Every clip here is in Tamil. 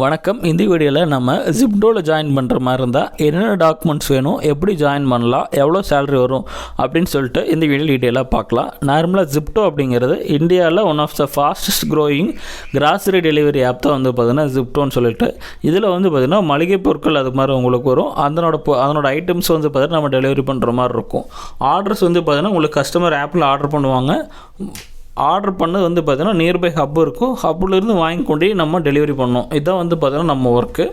வணக்கம். இந்த வீடியோவில் நம்ம ஜிப்டோவில் ஜாயின் பண்ணுற மாதிரி இருந்தால் என்னென்ன டாக்குமெண்ட்ஸ் வேணும், எப்படி ஜாயின் பண்ணலாம், எவ்வளோ சேலரி வரும் அப்படின்னு சொல்லிட்டு இந்த வீடியோ டீட்டெயிலாக பார்க்கலாம். நார்மலாக ஜிப்டோ அப்படிங்கிறது இந்தியாவில் one of the fastest growing grocery delivery app தான் பார்த்திங்கன்னா ஜிப்டோன்னு சொல்லிட்டு. இதில் பார்த்திங்கன்னா மளிகை பொருட்கள் அது மாதிரி உங்களுக்கு வரும். அதனோட ஐட்டம்ஸ் பார்த்திங்கன்னா நம்ம டெலிவரி பண்ணுற மாதிரி இருக்கும். ஆர்டர்ஸ் பார்த்திங்கன்னா உங்களுக்கு கஸ்டமர் ஆப்பில் ஆர்டர் பண்ணுவாங்க. ஆர்டர் பண்ணது பார்த்திங்கன்னா நியர்பை ஹப் இருக்கும். ஹப்புலேருந்து வாங்கி கொண்டு நம்ம டெலிவரி பண்ணோம். இதுதான் பார்த்திங்கன்னா நம்ம ஒர்க்கு.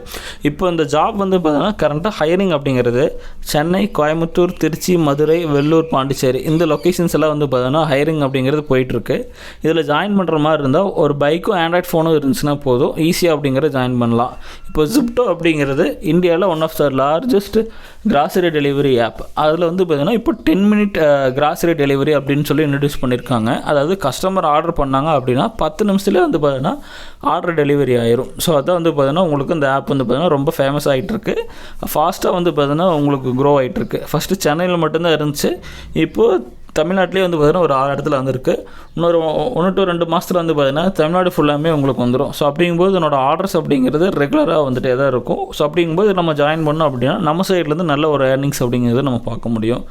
இப்போ இந்த ஜாப் பார்த்திங்கன்னா கரண்ட்டாக ஹையரிங் அப்படிங்கிறது சென்னை, கோயம்புத்தூர், திருச்சி, மதுரை, வெள்ளூர், பாண்டிச்சேரி இந்த லொக்கேஷன்ஸ் எல்லாம் பார்த்திங்கன்னா ஹையரிங் அப்படிங்கிறது போயிட்டுருக்கு. இதில் ஜாயின் பண்ணுற மாதிரி இருந்தால் ஒரு பைக்கும் ஆண்ட்ராய்ட் ஃபோனும் இருந்துச்சுன்னா போதும், ஈஸியாக அப்படிங்கிறத ஜாயின் பண்ணலாம். இப்போ ஜிப்டோ அப்படிங்கிறது இந்தியாவில் one of the largest grocery delivery app. அதில் பார்த்திங்கன்னா இப்போ 10 மினிட் கிராசரி டெலிவரி அப்படின்னு சொல்லி இன்ட்ரடியூஸ் பண்ணியிருக்காங்க. அதாவது கஸ்டமர் ஆர்டர் பண்ணாங்க அப்படின்னா 10 நிமிஷத்துலேயே பார்த்தீங்கன்னா ஆர்டர் டெலிவரி ஆயிரும். ஸோ அதான் பார்த்தீங்கன்னா உங்களுக்கு இந்த ஆப் பார்த்தீங்கன்னா ரொம்ப ஃபேமஸ் ஆகிட்டுருக்கு. ஃபாஸ்ட்டாக பார்த்தீங்கன்னா உங்களுக்கு க்ரோ ஆகிட்டுருக்கு. ஃபஸ்ட்டு சென்னையில் மட்டும்தான் இருந்துச்சு. இப்போது தமிழ்நாட்டிலே பார்த்தீங்கன்னா ஒரு 6 இடத்துல வந்திருக்கு. இன்னொரு 1 to 2 மாதத்தில் பார்த்தீங்கன்னா தமிழ்நாடு ஃபுல்லாமே உங்களுக்கு வந்துடும். ஸோ அப்படிங்கும்போது என்னோடய ஆர்டர்ஸ் அப்படிங்கிறது ரெகுலராக வந்துட்டே தான் இருக்கும். ஸோ அப்படிங்கும்போது நம்ம ஜாயின் பண்ணோம் அப்படின்னா நம்ம சைட்லேருந்து நல்ல ஒரு ஏர்னிங்ஸ் அப்படிங்கிறத நம்ம பார்க்க முடியும்.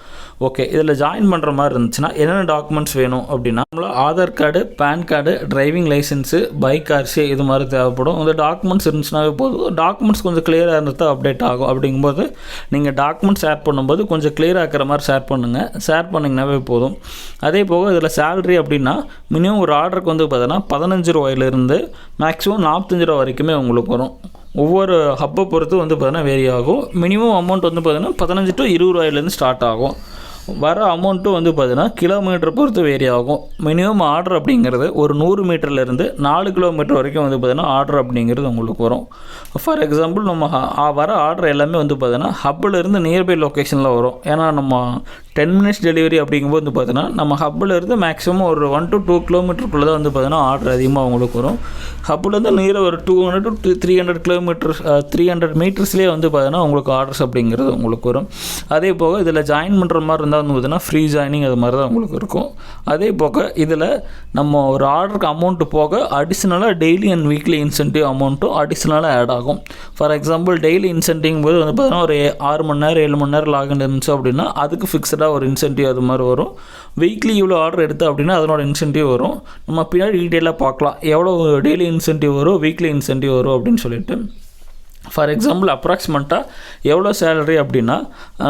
ஓகே, இதில் ஜாயின் பண்ணுற மாதிரி இருந்துச்சுன்னா என்னென்ன டாக்குமெண்ட்ஸ் வேணும் அப்படின்னா நம்மள Aadhaar card, PAN card, driving licence, bike RC இது மாதிரி தேவைப்படும். இந்த டாக்குமெண்ட்ஸ் இருந்துச்சுனாவே போதும். டாக்குமெண்ட்ஸ் கொஞ்சம் கிளியராக இருந்தால் தான் அப்டேட் ஆகும். அப்படிங்கும்போது நீங்கள் டாக்குமெண்ட்ஸ் ஷேர் பண்ணும்போது கொஞ்சம் கிளியராக இருக்கிற மாதிரி ஷேர் பண்ணுங்கள். ஷேர் பண்ணிங்கனாவே போதும். அதே போக இதில் சேலரி அப்படின்னா மினிமம் ஒரு ஆர்டருக்கு பார்த்தீங்கன்னா 15 ரூபாயிலிருந்து மேக்ஸிமம் 45 ரூபா வரைக்குமே உங்களுக்கு வரும். ஒவ்வொரு ஹப்பை பொறுத்து பார்த்தீங்கன்னா வேரி ஆகும். மினிமம் அமௌண்ட் பார்த்தீங்கன்னா 15 to 20 ரூபாயிலேருந்து ஸ்டார்ட் ஆகும். வர அமௌண்ட்டும் பார்த்தீங்கன்னா கிலோமீட்டர் பொறுத்து வேரி ஆகும். மினிமம் ஆர்டர் அப்படிங்கிறது ஒரு 100 மீட்டர்லேருந்து 4 கிலோமீட்டர் வரைக்கும் பார்த்தீங்கன்னா ஆர்டர் அப்படிங்கிறது உங்களுக்கு வரும். ஃபார் எக்ஸாம்பிள் நம்ம வர ஆர்டர் எல்லாமே பார்த்தீங்கன்னா ஹப்பிலேருந்து நியர்பை லொக்கேஷனில் வரும். ஏன்னா நம்ம 10 மினிட்ஸ் டெலிவரி அப்படிங்கும்போது பார்த்தீங்கன்னா நம்ம ஹப்பிலேருந்து மேக்ஸிமம் ஒரு 1 to 2 கிலோமீட்டருக்குள்ளே தான் பார்த்தீங்கன்னா ஆர்டர் அதிகமாக உங்களுக்கு வரும். ஹப்பிலேருந்து நியராக ஒரு 200 to 300 கிலோமீட்டர்ஸ் 300 மீட்டர்ஸ்லேயே பார்த்தீங்கன்னா உங்களுக்கு ஆர்டர்ஸ் அப்படிங்கிறது உங்களுக்கு வரும். அதே போக இதில் ஜாயின் பண்ணுற மாதிரி இருந்தால் பார்த்தீங்கன்னா ஃப்ரீ ஜாயினிங் அது மாதிரி தான் உங்களுக்கு இருக்கும். அதே போக இதில் நம்ம ஒரு ஆர்டருக்கு அமௌண்ட்டு போக அடிஷ்னலாக டெய்லி அண்ட் வீக்லி இன்சென்டிவ் அமௌண்ட்டும் அடிஷ்னலாக ஆட் ஆகும். ஃபார் எக்ஸாம்பிள் டெய்லி இன்சென்டிவ் போது பார்த்தீங்கன்னா ஒரு 6 மணி நேரம் 7 மணி நேரம் லாகின் இருந்துச்சு அப்படின்னா அதுக்கு ஃபிக்ஸடாக ஒரு இன்சென்டிவ் அது மாதிரி வரும். வீக்லி இவ்வளோ ஆர்டர் எடுத்து அப்படின்னா அதனோட இன்சென்டிவ் வரும். நம்ம பின்னாடி டீட்டெயிலாக பார்க்கலாம் எவ்வளோ டெய்லி இன்சென்டிவ் வரும், வீக்லி இன்சென்டிவ் வரும் அப்படின்னு சொல்லிட்டு. ஃபார் எக்ஸாம்பிள் அப்ராக்சிமேட்டாக எவ்வளோ சேலரி அப்படின்னா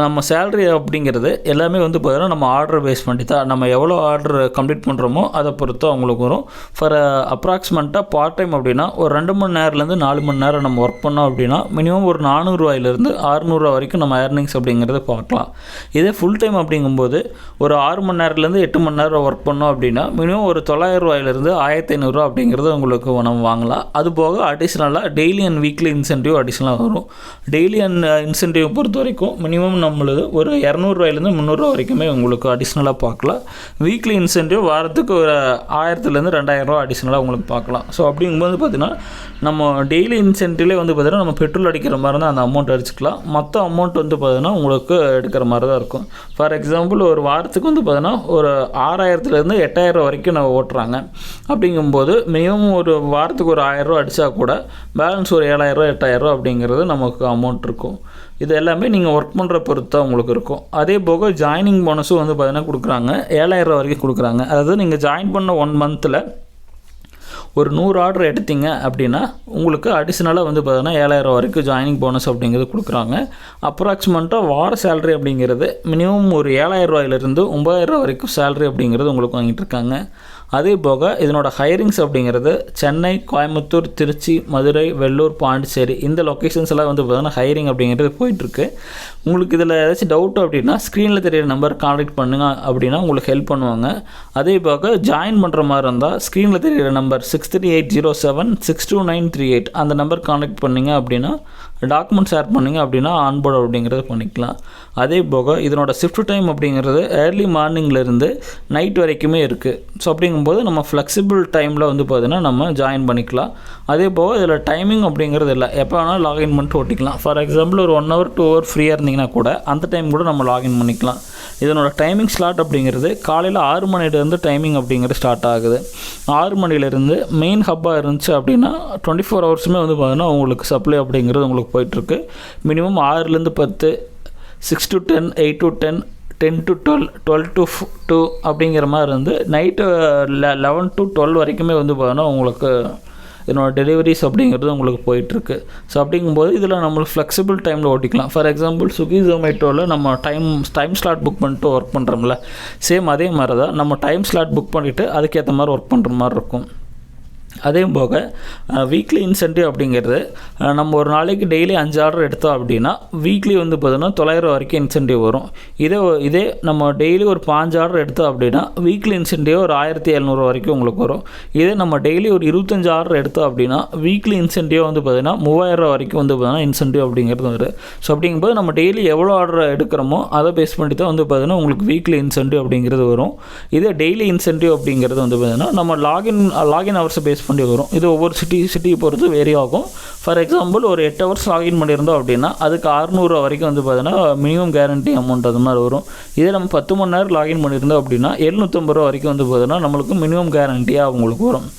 நம்ம சேலரி அப்படிங்கிறது எல்லாமே பார்த்தீங்கன்னா நம்ம ஆர்டர் பேஸ் பண்ணி தான் நம்ம எவ்வளோ ஆர்டர் கம்ப்ளீட் பண்ணுறோமோ அதை பொறுத்து அவங்களுக்கு வரும். ஃபார் அப்ராக்சிமேட்டாக பார்ட் டைம் அப்படின்னா ஒரு 2 மணி நேரத்துலேருந்து 4 மணி நேரம் நம்ம ஒர்க் பண்ணோம் அப்படின்னா மினிமம் ஒரு 400 ரூபாயிலிருந்து 600 ரூபா வரைக்கும் நம்ம ஏர்னிங்ஸ் அப்படிங்கிறத பார்க்கலாம். இதே ஃபுல் டைம் அப்படிங்கும்போது ஒரு 6 மணி நேரத்துலேருந்து 8 மணி நேரம் ஒர்க் பண்ணோம் அப்படின்னா மினிமம் ஒரு 900 ரூபாயிலிருந்து 1500 ரூபா அப்படிங்கிறது உங்களுக்கு நம்ம வாங்கலாம். அது போக அடிஷ்னலாக டெய்லி அண்ட் வீக்லி இன்சென்டிவ் அடிஷ்னலாக வரும். டெய்லி அண்ட் இன்சென்டிவ் பொறுத்த வரைக்கும் மினிமம் நம்மளது ஒரு 200 ரூபாயிலேருந்து 300 ரூபா வரைக்குமே உங்களுக்கு அடிஷ்னலாக பார்க்கலாம். வீக்லி இன்சென்டிவ் வாரத்துக்கு ஒரு 1000லேருந்து 2000 ரூபா அடிஷ்னலாக உங்களுக்கு பார்க்கலாம். ஸோ அப்படிங்கும்போது பார்த்திங்கன்னா நம்ம டெய்லி இன்சென்டிவ்லேயே பார்த்திங்கன்னா நம்ம பெட்ரோல் அடிக்கிற மாதிரி தான் அந்த அமௌண்ட் அடிச்சுக்கலாம். மற்ற அமௌண்ட் பார்த்திங்கன்னா உங்களுக்கு எடுக்கிற மாதிரி தான் இருக்கும். ஃபார் எக்ஸாம்பிள் ஒரு வாரத்துக்கு பார்த்திங்கன்னா ஒரு 6000லேருந்து 8000 ரூபா வரைக்கும் நம்ம ஓட்டுறாங்க. அப்படிங்கும்போது மினிமம் ஒரு வாரத்துக்கு ஒரு 1000 ரூபா அடித்தா கூட பேலன்ஸ் ஒரு 7000 ரூபா 8000 ரூபா அப்படிங்கிறது நமக்கு அமௌண்ட் இருக்கும். இது எல்லாமே நீங்கள் ஒர்க் பண்ணுற பொறுத்து தான் உங்களுக்கு இருக்கும். அதே போக ஜாயினிங் போனஸும் பார்த்தீங்கன்னா கொடுக்குறாங்க. 7000 ரூபா வரைக்கும் கொடுக்குறாங்க. அதாவது நீங்கள் ஜாயின் பண்ண 1 மந்தில் ஒரு 100 ஆர்டர் எடுத்தீங்க அப்படின்னா உங்களுக்கு அடிஷ்னலாக பார்த்தீங்கன்னா 7000 ரூபா வரைக்கும் ஜாயினிங் போனஸ் அப்படிங்கிறது கொடுக்குறாங்க. அப்ராக்சிமேட்டாக வார சேலரி அப்படிங்கிறது மினிமம் ஒரு 7000 ரூபாயிலிருந்து 9000 ரூபா வரைக்கும் சேலரி அப்படிங்கிறது உங்களுக்கு வாங்கிட்டு இருக்காங்க. அதே போக இதனோட ஹையரிங்ஸ் அப்படிங்கிறது சென்னை, கோயம்புத்தூர், திருச்சி, மதுரை, வெள்ளூர், பாண்டிச்சேரி இந்த லொக்கேஷன்ஸ் எல்லாம் பார்த்தீங்கன்னா ஹையரிங் அப்படிங்கிறது போயிட்டுருக்கு. உங்களுக்கு இதில் ஏதாச்சும் டவுட் அப்படின்னா ஸ்க்ரீனில் தெரியிற நம்பர் கான்டாக்ட் பண்ணுங்க அப்படின்னா உங்களுக்கு ஹெல்ப் பண்ணுவாங்க. அதே போக ஜாயின் பண்ணுற மாதிரி இருந்தால் ஸ்க்ரீனில் தெரியிற நம்பர் 6380762938 அந்த நம்பர் கான்டாக்ட் பண்ணிங்க அப்படின்னா டாக்குமெண்ட் ஷேர் பண்ணிங்க அப்படின்னா ஆன்போர்டு அப்படிங்கிறது பண்ணிக்கலாம். அதே போக இதனோட ஷிஃப்ட் டைம் அப்படிங்கிறது ஏர்லி மார்னிங்லேருந்து நைட் வரைக்குமே இருக்குது. ஸோ அப்படிங்கும்போது நம்ம ஃப்ளெக்சிபிள் டைமில் பார்த்தீங்கன்னா நம்ம ஜாயின் பண்ணிக்கலாம். அதே போக இதில் டைமிங் அப்படிங்கிறது இல்லை, எப்போ வேணாலும் லாகின் பண்ணிட்டு ஓட்டிக்கலாம். ஃபார் எக்ஸாம்பிள் ஒரு 1 hour 2 hour ஃப்ரீயாக இருந்தீங்கன்னா கூட அந்த டைம் கூட நம்ம லாகின் பண்ணிக்கலாம். இதனோட டைமிங் ஸ்லாட் அப்படிங்கிறது காலையில் 6 மணிலேருந்து டைமிங் அப்படிங்கிறது ஸ்டார்ட் ஆகுது. 6 மணிலேருந்து மெயின் ஹப்பாக இருந்துச்சு அப்படின்னா 24 ஹவர்ஸுமே வந்து பார்த்தீங்கன்னா உங்களுக்கு சப்ளை அப்படிங்கிறது உங்களுக்கு போயிட்டுருக்கு. மினிமம் 6லேருந்து 10, 6 to 10, 8 to 10, 10 to 12, 12 to 2 அப்படிங்கிற மாதிரி இருந்து நைட்டு 11 to 12 வரைக்குமே வந்து பார்த்தீங்கன்னா உங்களுக்கு இதனோட டெலிவரிஸ் அப்படிங்கிறது உங்களுக்கு போயிட்டுருக்கு. ஸோ அப்படிங்கும்போது இதில் நம்மளுக்கு ஃப்ளெக்சிபிள் டைமில் ஓட்டிக்கலாம். ஃபார் எக்ஸாம்பிள் ஸ்விக்கி ஜொமேட்டோவில் நம்ம டைம் ஸ்லாட் புக் பண்ணிட்டு ஒர்க் பண்ணுறோம்ல, சேம் அதே மாதிரி தான் நம்ம டைம் ஸ்லாட் புக் பண்ணிவிட்டு அதுக்கேற்ற மாதிரி ஒர்க் பண்ணுற மாதிரி இருக்கும். அதே போக வீக்லி இன்சென்டிவ் அப்படிங்கிறது நம்ம ஒரு நாளைக்கு டெய்லி 5 ஆர்டர் எடுத்தோம் அப்படின்னா வீக்லி வந்து பார்த்தோன்னா 900 வரைக்கும் இன்சென்டிவ் வரும். இதே நம்ம டெய்லி ஒரு 5 ஆர்டர் எடுத்தோம் அப்படின்னா வீக்லி இன்சென்டிவ் ஒரு 1700 வரைக்கும் உங்களுக்கு வரும். இதே நம்ம டெய்லி ஒரு 25 ஆர்டர் எடுத்தோம் அப்படின்னா வீக்லி இன்சென்டிவ் வந்து பார்த்தீங்கன்னா 3000 வரைக்கும் வந்து பார்த்தீங்கன்னா இன்சென்டிவ் அப்படிங்கிறது வரும். ஸோ அப்படிங்கும்போது நம்ம டெய்லி எவ்வளோ ஆர்டர் எடுக்கிறோமோ அதை பேஸ் பண்ணி தான் வந்து பார்த்தீங்கன்னா உங்களுக்கு வீக்லி இன்சென்டிவ் அப்படிங்கிறது வரும். இதே டெய்லி இன்சென்டிவ் அப்படிங்கிறது வந்து பார்த்தீங்கன்னா நம்ம லாகின் ஹவர்ஸை பேஸ் பண்ணி வரும். இது ஒவ்வொரு சிட்டியை பொறுத்து வேரி ஆகும். ஃபார் எக்ஸாம்பிள் ஒரு 8 ஹவர்ஸ் லாகின் பண்ணியிருந்தோம் அப்படின்னா அதுக்கு 600 வரைக்கும் வந்து பார்த்தீங்கன்னா மினிமம் கேரண்டி அமௌண்ட் அது மாதிரி வரும். இதே நம்ம 10 மணி நேரம் லாகின் பண்ணியிருந்தோம் அப்படின்னா 750 வரைக்கும் வந்து பார்த்தீங்கன்னா நம்மளுக்கு மினிமம் கேரண்டியாக அவங்களுக்கு வரும்.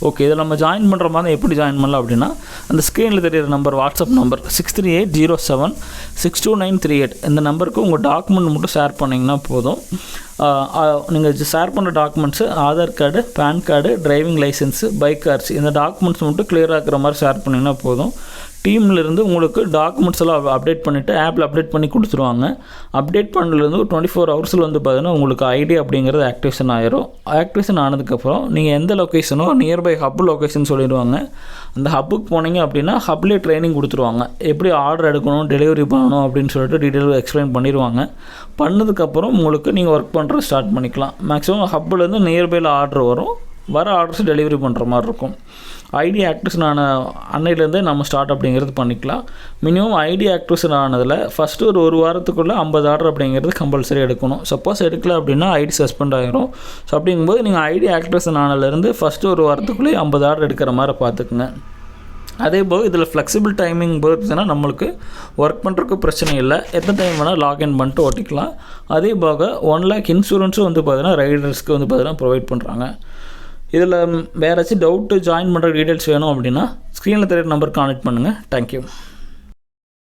ஓகே, இதில் நம்ம ஜாயின் பண்ணுற மாதிரி எப்படி ஜாயின் பண்ணலாம் அப்படின்னா அந்த ஸ்க்ரீனில் தெரியிற நம்பர் வாட்ஸ்அப் நம்பர் 6380762938 இந்த நம்பருக்கு உங்கள் டாக்குமெண்ட் மட்டும் ஷேர் பண்ணிங்கன்னா போதும். நீங்கள் ஷேர் பண்ணுற documents Aadhaar card, PAN card, driving licence, bike cards இந்த டாக்குமெண்ட்ஸ் மட்டும் கிளியராக இருக்கிற மாதிரி ஷேர் பண்ணிங்கன்னா போதும். டீம்லேருந்து உங்களுக்கு டாக்குமெண்ட்ஸ் எல்லாம் அப்டேட் பண்ணிவிட்டு ஆப்பில் அப்டேட் பண்ணி கொடுத்துருவாங்க. அப்டேட் பண்ணலேருந்து 24 ஹவர்ஸில் வந்து பார்த்தீங்கன்னா உங்களுக்கு ஐடி அப்படிங்கிறது ஆக்டிவேஷன் ஆயிரும். ஆக்டிவேஷன் ஆனதுக்கப்புறம் நீங்கள் எந்த லொக்கேஷனோ நியர்பை ஹப் லொக்கேஷன் சொல்லிடுவாங்க. அந்த ஹப்புக்கு போனீங்க அப்படின்னா ஹப்லேயே ட்ரைனிங் கொடுத்துருவாங்க. எப்படி ஆர்டர் எடுக்கணும், டெலிவரி பண்ணணும் அப்படின்னு சொல்லிட்டு டீட்டெயில் எக்ஸ்பிளைன் பண்ணிடுவாங்க. பண்ணதுக்கப்புறம் உங்களுக்கு நீங்கள் ஒர்க் பண்ணுறது ஸ்டார்ட் பண்ணிக்கலாம். மேக்ஸிமம் ஹப்புலேருந்து நியர்பையில் ஆர்டர் வரும். வர ஆர்டர்ஸ் டெலிவரி பண்ணுற மாதிரி இருக்கும். ஐடி ஆக்டிவேஷன் ஆன அன்னையிலேருந்தே நம்ம ஸ்டார்ட் அப்படிங்கிறது பண்ணிக்கலாம். மினிமம் ஐடி ஆக்டிவேஷன் ஆனதில் ஃபஸ்ட்டு ஒரு வாரத்துக்குள்ளே 50 ஆர்டர் அப்படிங்கிறது கம்பல்சரி எடுக்கணும். சப்போஸ் எடுக்கல அப்படின்னா ஐடி சஸ்பெண்ட் ஆகிரும். ஸோ அப்படிங்கும்போது நீங்கள் ஐடி ஆக்டிவேஷன் ஆனதுலேருந்து ஃபஸ்ட்டு ஒரு வாரத்துக்குள்ளேயே 50 ஆர்டர் எடுக்கிற மாதிரி பார்த்துக்குங்க. அதே போல் இதில் ஃப்ளெக்சிபிள் டைமிங் போச்சுன்னா நம்மளுக்கு ஒர்க் பண்ணுறதுக்கு பிரச்சனை இல்லை. எத்தனை டைம் வேணால் லாகின் பண்ணிட்டு ஓட்டிக்கலாம். அதே போக 1 lakh இன்சூரன்ஸும் வந்து பார்த்தீங்கன்னா ரைடர்ஸ்க்கு வந்து பார்த்தீங்கன்னா ப்ரொவைட் பண்ணுறாங்க. இதில் வேறு ஏதாச்சும் டவுட்டு ஜாயின் பண்ணுற டீட்டெயில்ஸ் வேணும் அப்படின்னா ஸ்க்ரீனில் தெரியுற நம்பர் கான்டெக்ட் பண்ணுங்கள். தேங்க்யூ.